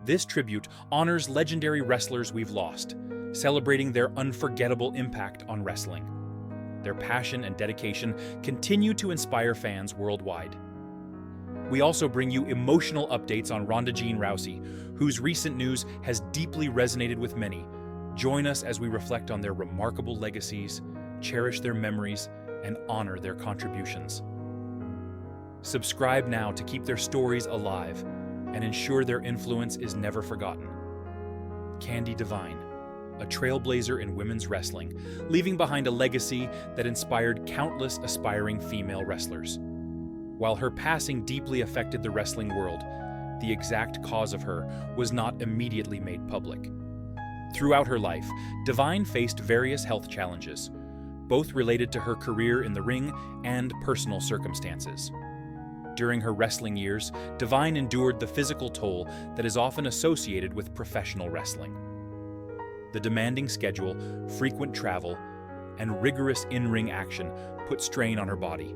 This tribute honors legendary wrestlers we've lost, celebrating their unforgettable impact on wrestling. Their passion and dedication continue to inspire fans worldwide. We also bring you emotional updates on Ronda Rousey, whose recent news has deeply resonated with many. Join us as we reflect on their remarkable legacies, cherish their memories, and honor their contributions. Subscribe now to keep their stories alive and ensure their influence is never forgotten. Candy Divine, a trailblazer in women's wrestling, leaving behind a legacy that inspired countless aspiring female wrestlers. While her passing deeply affected the wrestling world, the exact cause of her was not immediately made public. Throughout her life, Divine faced various health challenges, both related to her career in the ring and personal circumstances. During her wrestling years, Divine endured the physical toll that is often associated with professional wrestling. The demanding schedule, frequent travel, and rigorous in-ring action put strain on her body,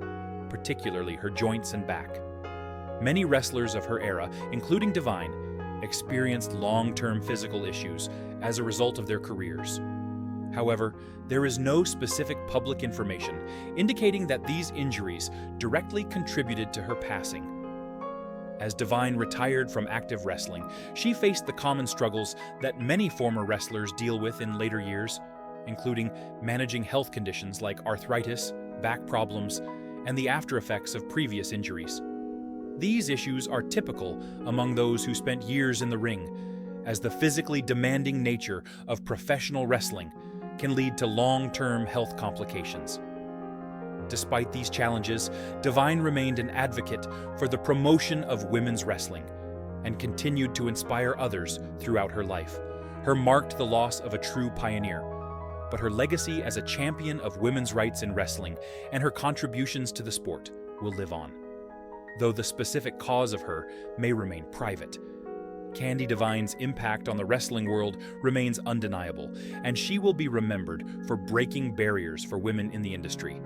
particularly her joints and back. Many wrestlers of her era, including Divine, experienced long-term physical issues as a result of their careers. However, there is no specific public information indicating that these injuries directly contributed to her passing. As Divine retired from active wrestling, she faced the common struggles that many former wrestlers deal with in later years, including managing health conditions like arthritis, back problems, and the after-effects of previous injuries. These issues are typical among those who spent years in the ring, as the physically demanding nature of professional wrestling can lead to long-term health complications. Despite these challenges, Divine remained an advocate for the promotion of women's wrestling and continued to inspire others throughout her life. Her marked the loss of a true pioneer, but her legacy as a champion of women's rights in wrestling and her contributions to the sport will live on. Though the specific cause of her may remain private, Candy Divine's impact on the wrestling world remains undeniable, and she will be remembered for breaking barriers for women in the industry.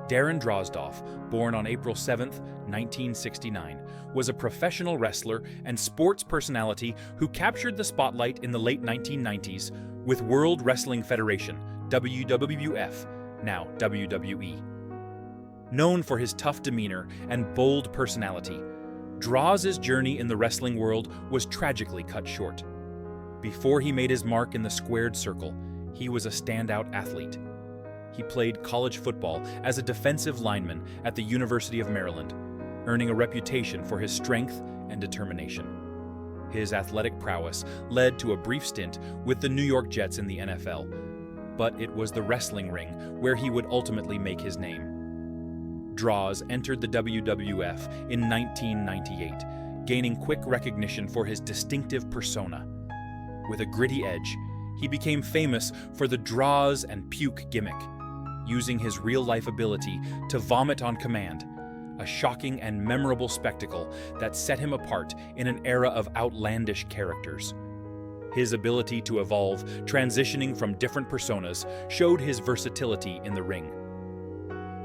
Darren Drozdov, born on April 7, 1969, was a professional wrestler and sports personality who captured the spotlight in the late 1990s with World Wrestling Federation, WWF, now WWE. Known for his tough demeanor and bold personality, Droz's journey in the wrestling world was tragically cut short. Before he made his mark in the squared circle, he was a standout athlete. He played college football as a defensive lineman at the University of Maryland, earning a reputation for his strength and determination. His athletic prowess led to a brief stint with the New York Jets in the NFL, but it was the wrestling ring where he would ultimately make his name. Droz entered the WWF in 1998, gaining quick recognition for his distinctive persona. With a gritty edge, he became famous for the Droz and puke gimmick, using his real-life ability to vomit on command, a shocking and memorable spectacle that set him apart in an era of outlandish characters. His ability to evolve, transitioning from different personas, showed his versatility in the ring.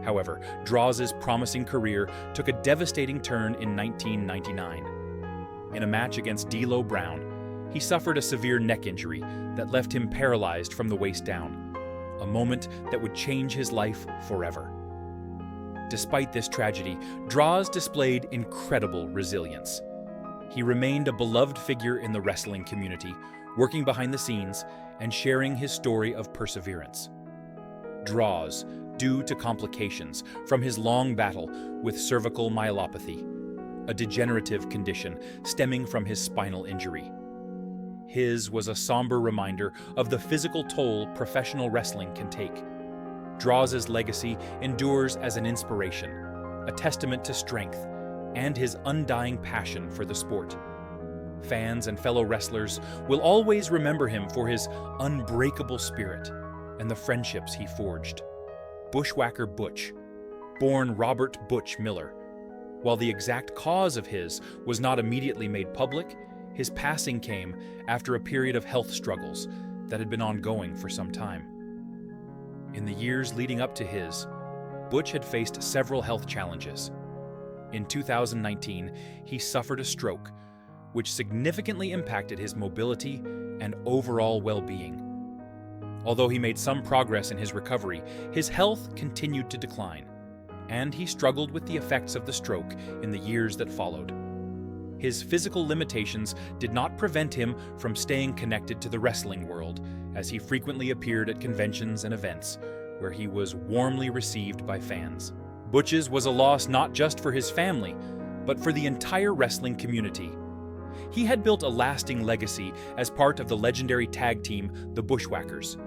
However, Droz's promising career took a devastating turn in 1999. In a match against D'Lo Brown, he suffered a severe neck injury that left him paralyzed from the waist down, a moment that would change his life forever. Despite this tragedy, Droz displayed incredible resilience. He remained a beloved figure in the wrestling community, working behind the scenes and sharing his story of perseverance. Droz, due to complications from his long battle with cervical myelopathy, a degenerative condition stemming from his spinal injury. His was a somber reminder of the physical toll professional wrestling can take. Droz's legacy endures as an inspiration, a testament to strength, and his undying passion for the sport. Fans and fellow wrestlers will always remember him for his unbreakable spirit and the friendships he forged. Bushwhacker Butch, born Robert Butch Miller. While the exact cause of his was not immediately made public, his passing came after a period of health struggles that had been ongoing for some time. In the years leading up to his, Butch had faced several health challenges. In 2019, he suffered a stroke, which significantly impacted his mobility and overall well-being. Although he made some progress in his recovery, his health continued to decline, and he struggled with the effects of the stroke in the years that followed. His physical limitations did not prevent him from staying connected to the wrestling world, as he frequently appeared at conventions and events, where he was warmly received by fans. Butch's was a loss not just for his family, but for the entire wrestling community. He had built a lasting legacy as part of the legendary tag team, the Bushwhackers,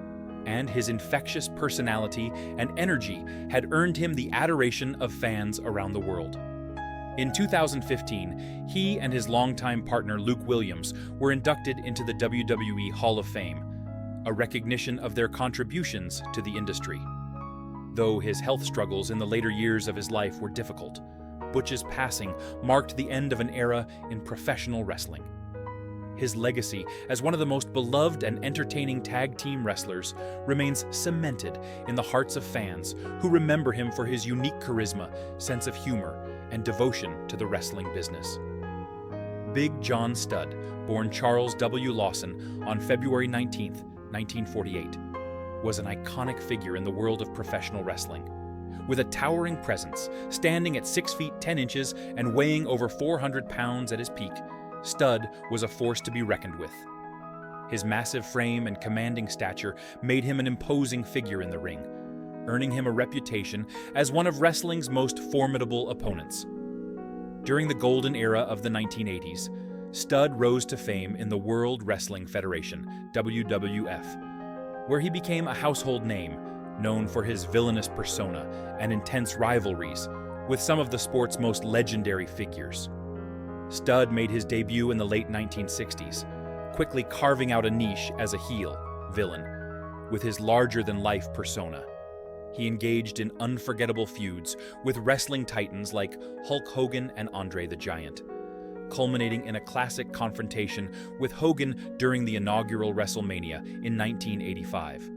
and his infectious personality and energy had earned him the adoration of fans around the world. In 2015, he and his longtime partner Luke Williams were inducted into the WWE Hall of Fame, a recognition of their contributions to the industry. Though his health struggles in the later years of his life were difficult, Butch's passing marked the end of an era in professional wrestling. His legacy as one of the most beloved and entertaining tag team wrestlers remains cemented in the hearts of fans who remember him for his unique charisma, sense of humor, and devotion to the wrestling business. Big John Studd, born Charles W. Lawson on February 19, 1948, was an iconic figure in the world of professional wrestling. With a towering presence, standing at 6 feet 10 inches and weighing over 400 pounds at his peak, Studd was a force to be reckoned with. His massive frame and commanding stature made him an imposing figure in the ring, earning him a reputation as one of wrestling's most formidable opponents. During the golden era of the 1980s, Studd rose to fame in the World Wrestling Federation, WWF, where he became a household name, known for his villainous persona and intense rivalries with some of the sport's most legendary figures. Studd made his debut in the late 1960s, quickly carving out a niche as a heel villain with his larger-than-life persona. He engaged in unforgettable feuds with wrestling titans like Hulk Hogan and Andre the Giant, culminating in a classic confrontation with Hogan during the inaugural WrestleMania in 1985.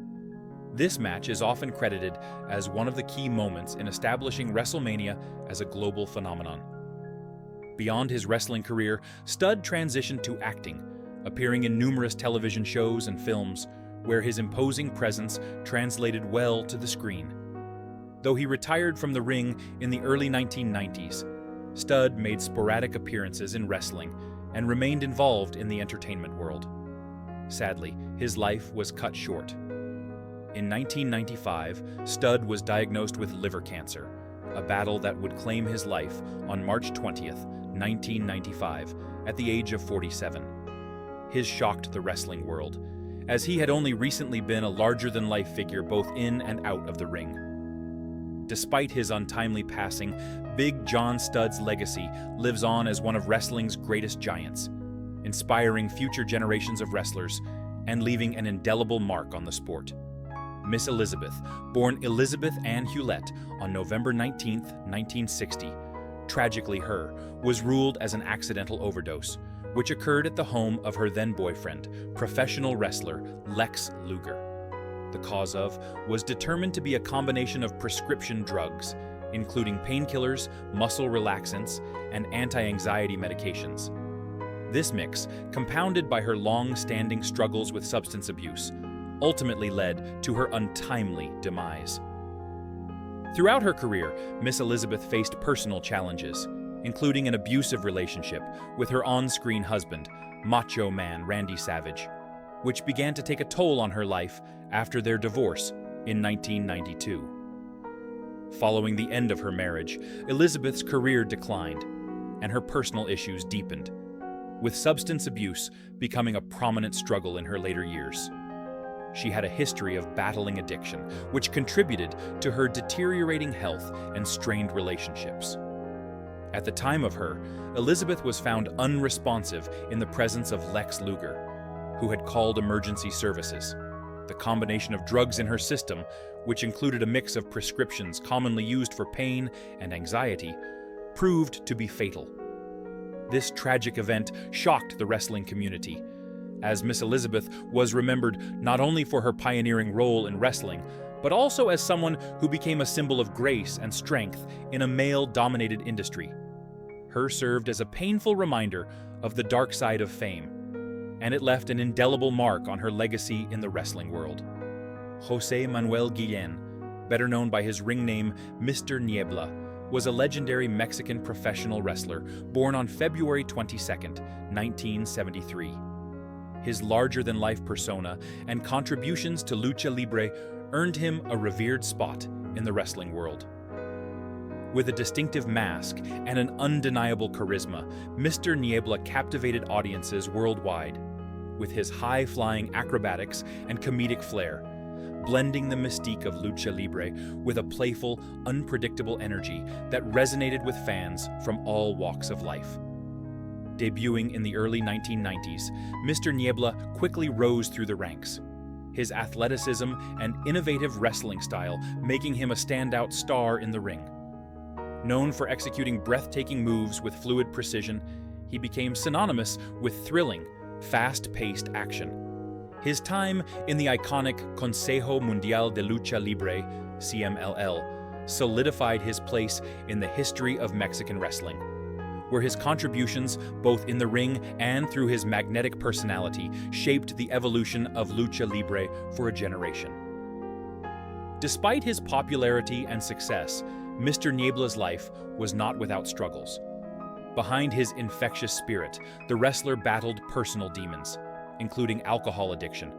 This match is often credited as one of the key moments in establishing WrestleMania as a global phenomenon. Beyond his wrestling career, Studd transitioned to acting, appearing in numerous television shows and films, where his imposing presence translated well to the screen. Though he retired from the ring in the early 1990s, Studd made sporadic appearances in wrestling and remained involved in the entertainment world. Sadly, his life was cut short. In 1995, Studd was diagnosed with liver cancer, a battle that would claim his life on March 20th, 1995, at the age of 47. His shocked the wrestling world, as he had only recently been a larger-than-life figure both in and out of the ring. Despite his untimely passing, Big John Studd's legacy lives on as one of wrestling's greatest giants, inspiring future generations of wrestlers and leaving an indelible mark on the sport. Miss Elizabeth, born Elizabeth Ann Hewlett on November 19, 1960, tragically her, was ruled as an accidental overdose, which occurred at the home of her then-boyfriend, professional wrestler Lex Luger. The cause of was determined to be a combination of prescription drugs, including painkillers, muscle relaxants, and anti-anxiety medications. This mix, compounded by her long-standing struggles with substance abuse, ultimately led to her untimely demise. Throughout her career, Miss Elizabeth faced personal challenges, including an abusive relationship with her on-screen husband, Macho Man Randy Savage, which began to take a toll on her life after their divorce in 1992. Following the end of her marriage, Elizabeth's career declined, and her personal issues deepened, with substance abuse becoming a prominent struggle in her later years. She had a history of battling addiction, which contributed to her deteriorating health and strained relationships. At the time of her, Elizabeth was found unresponsive in the presence of Lex Luger, who had called emergency services. The combination of drugs in her system, which included a mix of prescriptions commonly used for pain and anxiety, proved to be fatal. This tragic event shocked the wrestling community, as Miss Elizabeth was remembered not only for her pioneering role in wrestling, but also as someone who became a symbol of grace and strength in a male-dominated industry. Her served as a painful reminder of the dark side of fame, and it left an indelible mark on her legacy in the wrestling world. José Manuel Guillén, better known by his ring name Mr. Niebla, was a legendary Mexican professional wrestler born on February 22, 1973. His larger-than-life persona and contributions to lucha libre earned him a revered spot in the wrestling world. With a distinctive mask and an undeniable charisma, Mr. Niebla captivated audiences worldwide, with his high-flying acrobatics and comedic flair, blending the mystique of lucha libre with a playful, unpredictable energy that resonated with fans from all walks of life. Debuting in the early 1990s, Mr. Niebla quickly rose through the ranks, his athleticism and innovative wrestling style making him a standout star in the ring. Known for executing breathtaking moves with fluid precision, he became synonymous with thrilling, fast-paced action. His time in the iconic Consejo Mundial de Lucha Libre, CMLL, solidified his place in the history of Mexican wrestling, where his contributions, both in the ring and through his magnetic personality, shaped the evolution of lucha libre for a generation. Despite his popularity and success, Mr. Niebla's life was not without struggles. Behind his infectious spirit, the wrestler battled personal demons, including alcohol addiction,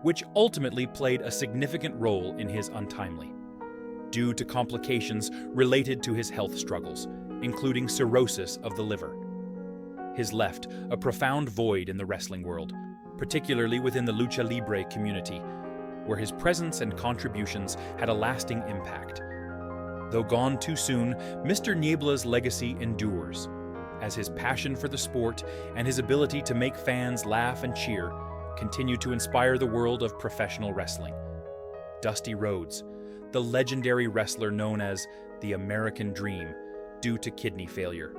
which ultimately played a significant role in his untimely, due to complications related to his health struggles, including cirrhosis of the liver. His left a profound void in the wrestling world, particularly within the lucha libre community, where his presence and contributions had a lasting impact. Though gone too soon, Mr. Niebla's legacy endures, as his passion for the sport and his ability to make fans laugh and cheer continue to inspire the world of professional wrestling. Dusty Rhodes, the legendary wrestler known as the American Dream due to kidney failure.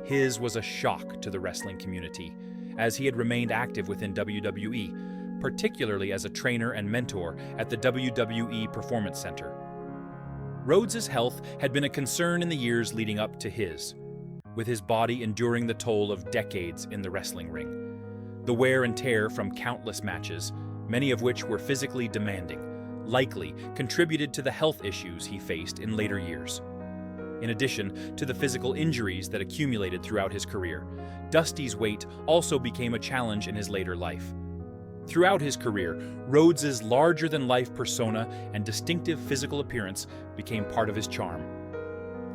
His was a shock to the wrestling community, as he had remained active within WWE, particularly as a trainer and mentor at the WWE Performance Center. Rhodes' health had been a concern in the years leading up to his, with his body enduring the toll of decades in the wrestling ring. The wear and tear from countless matches, many of which were physically demanding, likely contributed to the health issues he faced in later years. In addition to the physical injuries that accumulated throughout his career, Dusty's weight also became a challenge in his later life. Throughout his career, Rhodes' larger-than-life persona and distinctive physical appearance became part of his charm.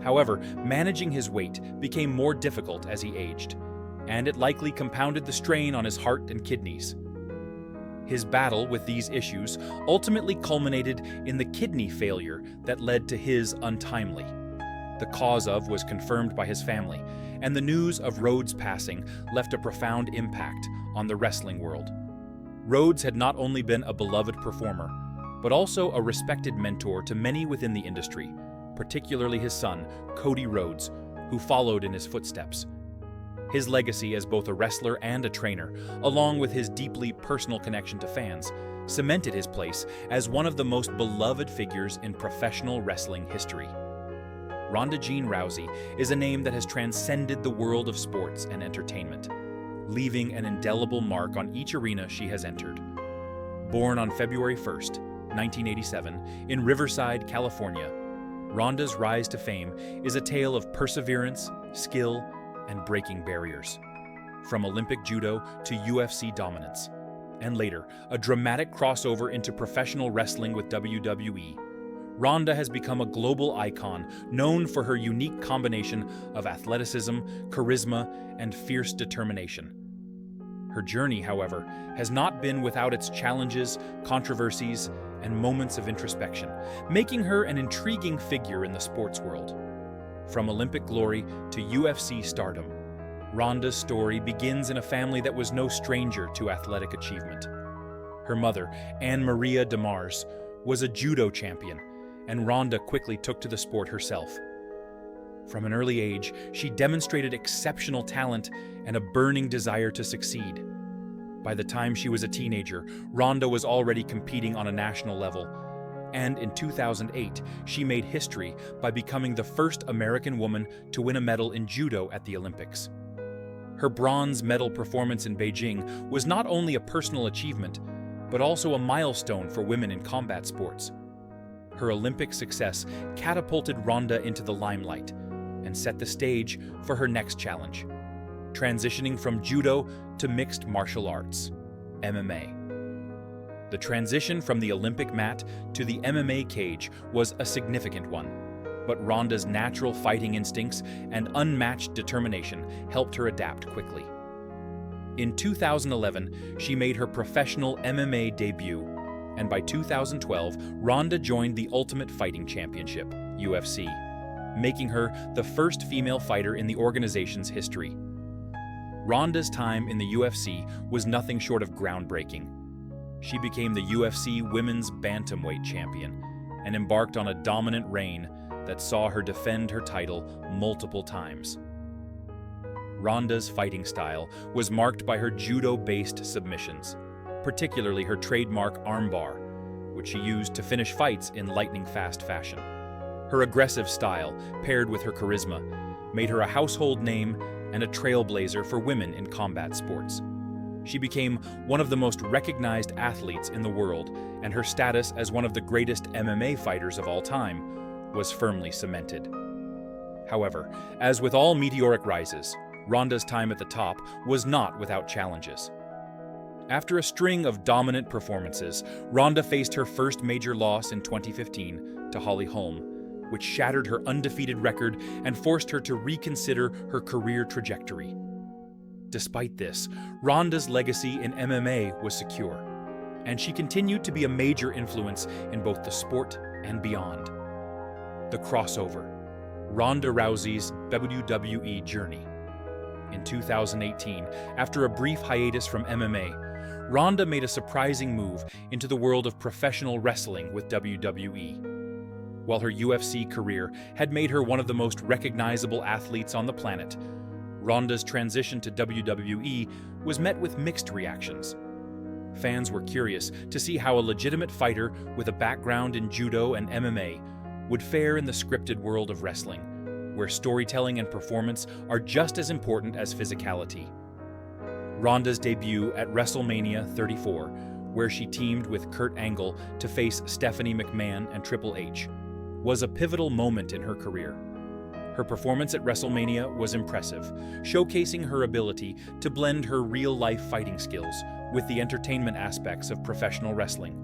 However, managing his weight became more difficult as he aged, and it likely compounded the strain on his heart and kidneys. His battle with these issues ultimately culminated in the kidney failure that led to his untimely. The cause of was confirmed by his family, and the news of Rhodes' passing left a profound impact on the wrestling world. Rhodes had not only been a beloved performer, but also a respected mentor to many within the industry, particularly his son, Cody Rhodes, who followed in his footsteps. His legacy as both a wrestler and a trainer, along with his deeply personal connection to fans, cemented his place as one of the most beloved figures in professional wrestling history. Ronda Jean Rousey is a name that has transcended the world of sports and entertainment, leaving an indelible mark on each arena she has entered. Born on February 1st, 1987, in Riverside, California, Ronda's rise to fame is a tale of perseverance, skill, and breaking barriers. From Olympic judo to UFC dominance, and later, a dramatic crossover into professional wrestling with WWE, Ronda has become a global icon known for her unique combination of athleticism, charisma, and fierce determination. Her journey, however, has not been without its challenges, controversies, and moments of introspection, making her an intriguing figure in the sports world. From Olympic glory to UFC stardom, Ronda's story begins in a family that was no stranger to athletic achievement. Her mother, Anne Maria DeMars, was a judo champion, and Ronda quickly took to the sport herself. From an early age, she demonstrated exceptional talent and a burning desire to succeed. By the time she was a teenager, Ronda was already competing on a national level, And in 2008, she made history by becoming the first American woman to win a medal in judo at the Olympics. Her bronze medal performance in Beijing was not only a personal achievement, but also a milestone for women in combat sports. Her Olympic success catapulted Ronda into the limelight and set the stage for her next challenge, transitioning from judo to mixed martial arts, MMA. The transition from the Olympic mat to the MMA cage was a significant one, but Ronda's natural fighting instincts and unmatched determination helped her adapt quickly. In 2011, she made her professional MMA debut, and by 2012, Ronda joined the Ultimate Fighting Championship, UFC, making her the first female fighter in the organization's history. Ronda's time in the UFC was nothing short of groundbreaking. She became the UFC Women's Bantamweight Champion and embarked on a dominant reign that saw her defend her title multiple times. Ronda's fighting style was marked by her judo-based submissions, particularly her trademark armbar, which she used to finish fights in lightning-fast fashion. Her aggressive style, paired with her charisma, made her a household name and a trailblazer for women in combat sports. She became one of the most recognized athletes in the world, and her status as one of the greatest MMA fighters of all time was firmly cemented. However, as with all meteoric rises, Ronda's time at the top was not without challenges. After a string of dominant performances, Ronda faced her first major loss in 2015 to Holly Holm, which shattered her undefeated record and forced her to reconsider her career trajectory. Despite this, Ronda's legacy in MMA was secure, and she continued to be a major influence in both the sport and beyond. The crossover, Ronda Rousey's WWE journey. In 2018, after a brief hiatus from MMA, Ronda made a surprising move into the world of professional wrestling with WWE. While her UFC career had made her one of the most recognizable athletes on the planet, Ronda's transition to WWE was met with mixed reactions. Fans were curious to see how a legitimate fighter with a background in judo and MMA would fare in the scripted world of wrestling, where storytelling and performance are just as important as physicality. Ronda's debut at WrestleMania 34, where she teamed with Kurt Angle to face Stephanie McMahon and Triple H, was a pivotal moment in her career. Her performance at WrestleMania was impressive, showcasing her ability to blend her real-life fighting skills with the entertainment aspects of professional wrestling.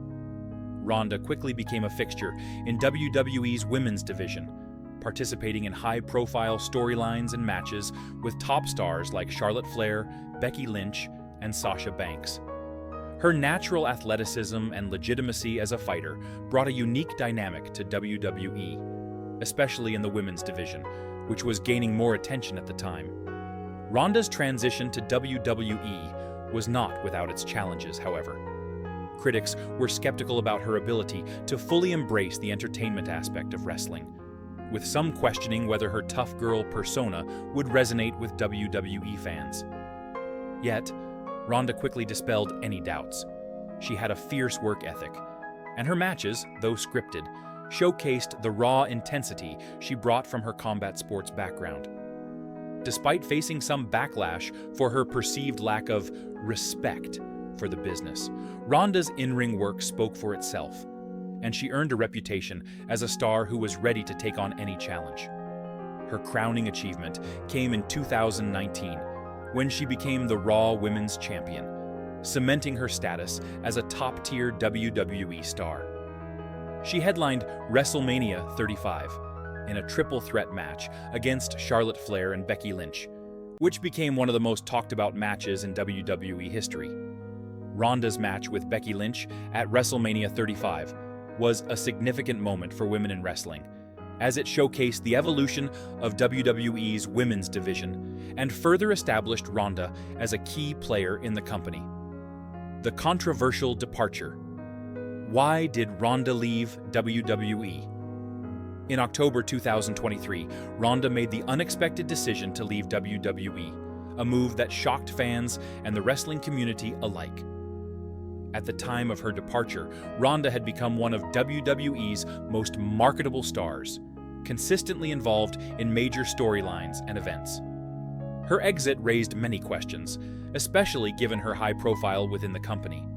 Ronda quickly became a fixture in WWE's women's division, participating in high-profile storylines and matches with top stars like Charlotte Flair, Becky Lynch, and Sasha Banks. Her natural athleticism and legitimacy as a fighter brought a unique dynamic to WWE, especially in the women's division, which was gaining more attention at the time. Ronda's transition to WWE was not without its challenges, however. Critics were skeptical about her ability to fully embrace the entertainment aspect of wrestling, with some questioning whether her tough girl persona would resonate with WWE fans. Yet, Ronda quickly dispelled any doubts. She had a fierce work ethic, and her matches, though scripted, showcased the raw intensity she brought from her combat sports background. Despite facing some backlash for her perceived lack of respect for the business, Ronda's in-ring work spoke for itself, and she earned a reputation as a star who was ready to take on any challenge. Her crowning achievement came in 2019, when she became the Raw Women's Champion, cementing her status as a top-tier WWE star. She headlined WrestleMania 35 in a triple threat match against Charlotte Flair and Becky Lynch, which became one of the most talked-about matches in WWE history. Ronda's match with Becky Lynch at WrestleMania 35 was a significant moment for women in wrestling, as it showcased the evolution of WWE's women's division and further established Ronda as a key player in the company. The controversial departure. Why did Ronda leave WWE? In October 2023, Ronda made the unexpected decision to leave WWE, a move that shocked fans and the wrestling community alike. At the time of her departure, Ronda had become one of WWE's most marketable stars, consistently involved in major storylines and events. Her exit raised many questions, especially given her high profile within the company.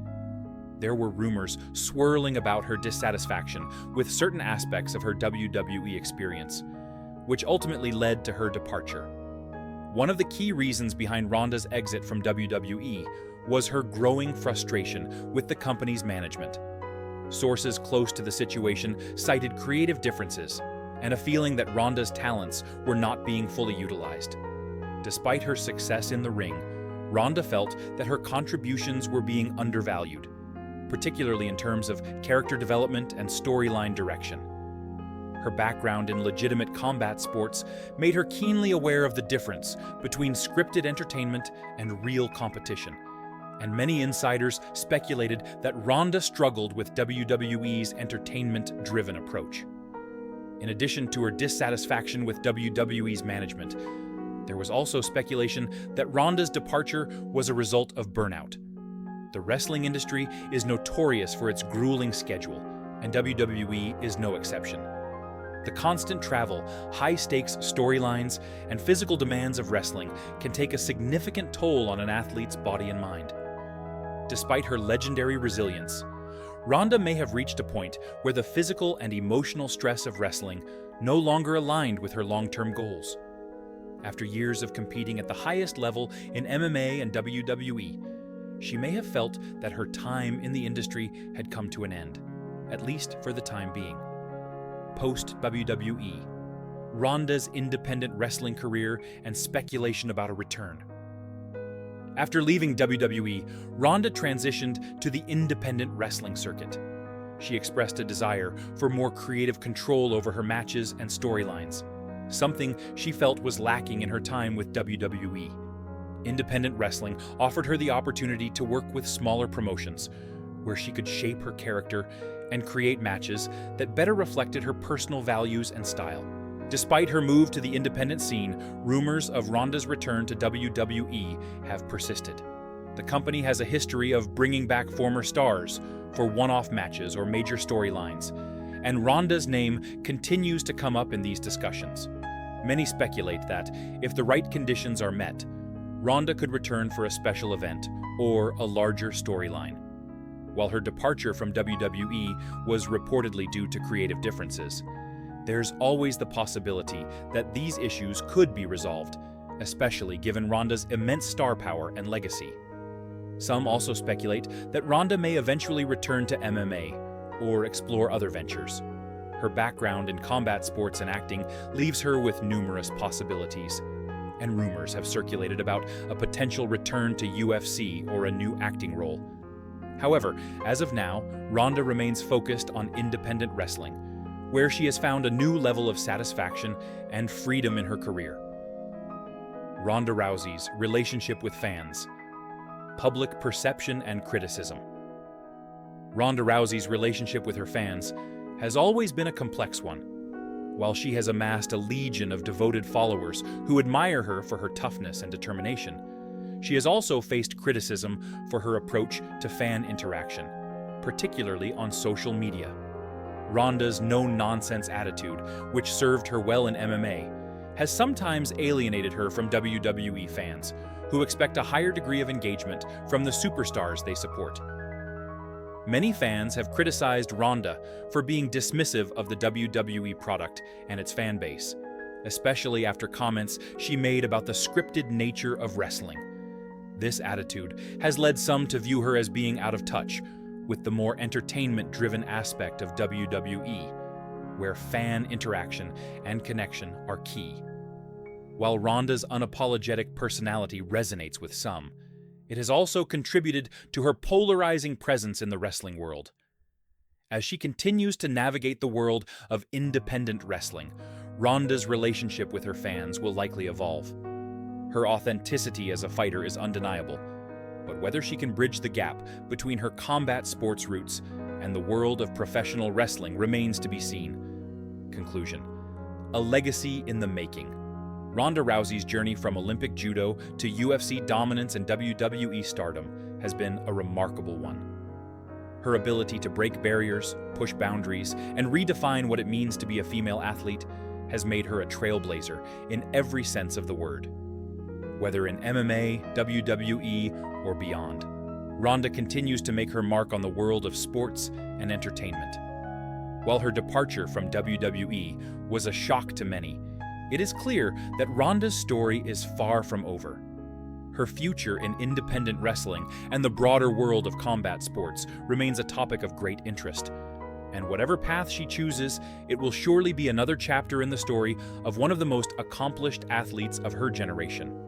There were rumors swirling about her dissatisfaction with certain aspects of her WWE experience, which ultimately led to her departure. One of the key reasons behind Ronda's exit from WWE was her growing frustration with the company's management. Sources close to the situation cited creative differences and a feeling that Ronda's talents were not being fully utilized. Despite her success in the ring, Ronda felt that her contributions were being undervalued, particularly in terms of character development and storyline direction. Her background in legitimate combat sports made her keenly aware of the difference between scripted entertainment and real competition, and many insiders speculated that Ronda struggled with WWE's entertainment-driven approach. In addition to her dissatisfaction with WWE's management, there was also speculation that Ronda's departure was a result of burnout. The wrestling industry is notorious for its grueling schedule, and WWE is no exception. The constant travel, high-stakes storylines, and physical demands of wrestling can take a significant toll on an athlete's body and mind. Despite her legendary resilience, Ronda may have reached a point where the physical and emotional stress of wrestling no longer aligned with her long-term goals. After years of competing at the highest level in MMA and WWE, she may have felt that her time in the industry had come to an end, at least for the time being. Post-WWE, Ronda's independent wrestling career and speculation about a return. After leaving WWE, Ronda transitioned to the independent wrestling circuit. She expressed a desire for more creative control over her matches and storylines, something she felt was lacking in her time with WWE. Independent wrestling offered her the opportunity to work with smaller promotions, where she could shape her character and create matches that better reflected her personal values and style. Despite her move to the independent scene, rumors of Ronda's return to WWE have persisted. The company has a history of bringing back former stars for one-off matches or major storylines, and Ronda's name continues to come up in these discussions. Many speculate that, if the right conditions are met, Ronda could return for a special event or a larger storyline. While her departure from WWE was reportedly due to creative differences, there's always the possibility that these issues could be resolved, especially given Ronda's immense star power and legacy. Some also speculate that Ronda may eventually return to MMA or explore other ventures. Her background in combat sports and acting leaves her with numerous possibilities, and rumors have circulated about a potential return to UFC or a new acting role. However, as of now, Ronda remains focused on independent wrestling, where she has found a new level of satisfaction and freedom in her career. Ronda Rousey's relationship with fans, public perception and criticism. Ronda Rousey's relationship with her fans has always been a complex one. While she has amassed a legion of devoted followers who admire her for her toughness and determination, she has also faced criticism for her approach to fan interaction, particularly on social media. Ronda's no-nonsense attitude, which served her well in MMA, has sometimes alienated her from WWE fans, who expect a higher degree of engagement from the superstars they support. Many fans have criticized Ronda for being dismissive of the WWE product and its fan base, especially after comments she made about the scripted nature of wrestling. This attitude has led some to view her as being out of touch with the more entertainment-driven aspect of WWE, where fan interaction and connection are key. While Ronda's unapologetic personality resonates with some, it has also contributed to her polarizing presence in the wrestling world. As she continues to navigate the world of independent wrestling, Ronda's relationship with her fans will likely evolve. Her authenticity as a fighter is undeniable, but whether she can bridge the gap between her combat sports roots and the world of professional wrestling remains to be seen. Conclusion: a legacy in the making. Ronda Rousey's journey from Olympic judo to UFC dominance and WWE stardom has been a remarkable one. Her ability to break barriers, push boundaries, and redefine what it means to be a female athlete has made her a trailblazer in every sense of the word. Whether in MMA, WWE, or beyond, Ronda continues to make her mark on the world of sports and entertainment. While her departure from WWE was a shock to many, it is clear that Ronda's story is far from over. Her future in independent wrestling and the broader world of combat sports remains a topic of great interest. And whatever path she chooses, it will surely be another chapter in the story of one of the most accomplished athletes of her generation.